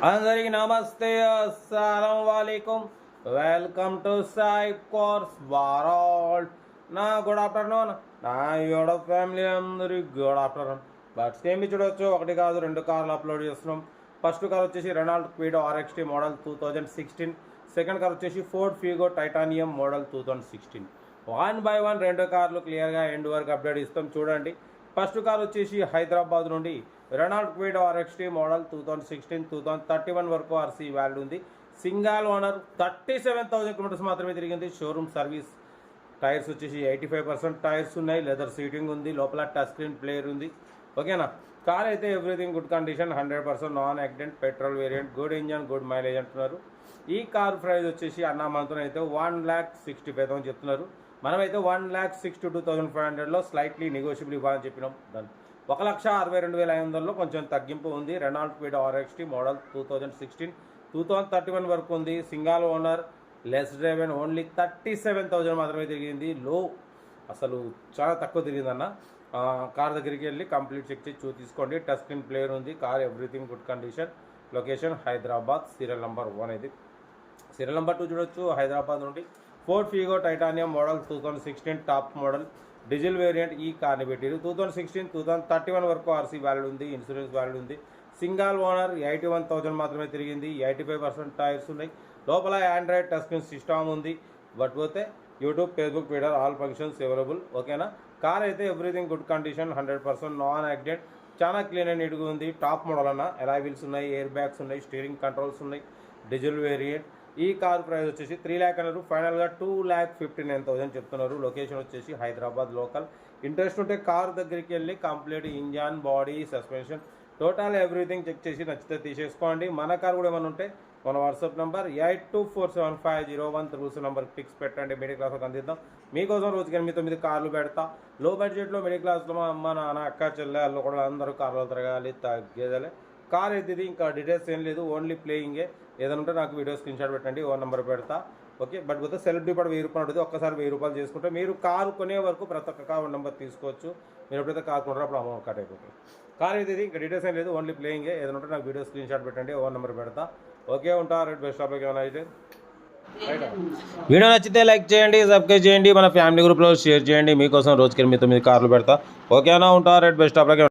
అందరికి నమస్తే, అస్సలం వాలేకుమ్. Welcome to Sai cars world. నా గుడ్ ఆఫ్టర్నూన్, నా యోడ ఫ్యామిలీ అందరికి గుడ్ ఆఫ్టర్నూన్. బట్ ఏమి చూడవచ్చు, ఒకటి కాదు రెండు కార్లు అప్లోడ్ చేస్తున్నాం. ఫస్ట్ కార్ వచ్చేసి Renault Kwid RXT model 2016. Second car వచ్చేసి Ford Figo Titanium model 2016. One by one రెండు కార్లు క్లియర్గా ఎండ్ వరకు అప్డేట్ ఇస్తాం చూడండి. ఫస్ట్ కార్ వచ్చేసి హైదరాబాద్ నుండి రెనాల్డ్ క్విడో RXT మోడల్ 2016 2031 వరకు ఆర్సీ వాల్యూ ఉంది. సింగల్ ఓనర్, 37,000 కిలోమీటర్స్ మాత్రమే తిరిగింది. Showroom service. టైర్స్ వచ్చేసి 85% టైర్స్ ఉన్నాయి. లెదర్ సీటింగ్ ఉంది. లోపల టచ్ స్క్రీన్ ప్లేయర్ ఉంది. ఓకేనా. కార్ అయితే everything good condition, 100% non accident, petrol variant, good engine, good mileage అంటున్నారు. ఈ కార్ ప్రైస్ వచ్చేసి మనతో అయితే 1,65,000 చెప్తున్నారు. మనమైతే 1,62,500లో స్లైట్లీ నెగోషియబుల్ ఇవ్వాలని చెప్పినాం. దాన్ని 1,62,500లో కొంచెం తగ్గింపు ఉంది. రెనాల్డ్ క్విడో RXT మోడల్ 2016 2031 వరకు ఉంది. Single owner, less driven, only 37,000 మాత్రమే తిరిగింది. లో అసలు చాలా తక్కువ తిరిగిందన్న. కార్ దగ్గరికి వెళ్ళి కంప్లీట్ చెక్ చేసి తీసుకోండి. టచ్ స్క్రీన్ ప్లేయర్ ఉంది. Car everything good condition. Location Hyderabad. Serial number 1 ఇది. సీరియల్ నెంబర్ 2 చూడొచ్చు. హైదరాబాద్ నుండి Ford Figo Titanium model 2016 top model diesel variant ఈ కార్ని పెట్టారు. 2016 2031 వరకు ఆర్సీ వాల్యూ ఉంది. ఇన్సూరెన్స్ వాల్యూ ఉంది. సింగల్ ఓనర్, 81,000 మాత్రమే తిరిగింది. 85% టైర్స్ ఉన్నాయి. లోపల ఆండ్రాయిడ్ టచ్ స్క్రీన్ సిస్టమ్ ఉంది. బట్ పోతే YouTube, Facebook, Twitter all functions available. ఓకేనా. కార్ అయితే everything good condition, 100% non accident, చాలా క్లీన్ అండ్ నీట్గా ఉంది. టాప్ మోడల్ అన్న. ఎలాయ్ వీల్స్ ఉన్నాయి, ఎయిర్ బ్యాగ్స్ ఉన్నాయి, స్టీరింగ్ కంట్రోల్స్ ఉన్నాయి. Diesel variant. ఈ కార్ ప్రైస్ వచ్చేసి 3 lakh అన్నారు. ఫైనల్గా 2,59,000 చెప్తున్నారు. లొకేషన్ వచ్చేసి హైదరాబాద్ లోకల్. ఇంట్రెస్ట్ ఉంటే కార్ దగ్గరికి వెళ్ళి complete engine, body, suspension, total everything check చేసి నచ్చితే తీసేసుకోండి. మన కార్ కూడా ఏమైనా ఉంటే మన వాట్సాప్ నెంబర్ 82475013 నెంబర్ పిక్స్ పెట్టండి. మిడిల్ క్లాస్లో అందిద్దాం. మీకోసం రోజుకి 8-9 కార్లు పెడతా. లో బడ్జెట్లో మిడిల్ క్లాస్లో మా అమ్మ, నాన్న, అక్క, చెల్లె, అల్లు కూడా అందరూ కార్లు తిరగాలి, తగ్గేదలే. కార్ అయితే ఇది ఇంకా డీటెయిల్స్ ఏం లేదు, ఓన్లీ ప్లేయింగే. ఏదైనా ఉంటే నాకు వీడియో స్క్రీన్ షాట్ పెట్టండి, ఓ నెంబర్ పెడతా. ఓకే. బట్ పోతే సెల్ఫ్ డిపార్ట్ 1000 రూపాయలు ఉంటుంది. ఒక్కసారి 1000 రూపాయలు చేసుకుంటే మీరు కారు కొనే వరకు ప్రతి ఒక్క కార్ నెంబర్ తీసుకోవచ్చు. మీరు ఎప్పుడైతే కార్ కొంటారో అప్పుడు అమౌంట్ కట్ అయిపోతుంది. కార్ అయితే ఇది ఇంకా డీటెయిల్స్ ఏం లేదు, ఓన్లీ ప్లేయింగే. ఏదైనా ఉంటే నాకు వీడియో స్క్రీన్ షాట్ పెట్టండి, ఓ నెంబర్ పెడతా. ఓకే, ఉంటా. Right, best of luck. ఏమైనా అయితే వీడియో నచ్చితే లైక్ చేయండి, సబ్స్క్రైబ్ చేయండి, మన ఫ్యామిలీ గ్రూప్లో షేర్ చేయండి. మీకోసం రోజుకి 8-9 కార్లు పెడతా. ఓకేనా, ఉంటా. Right, best of luck.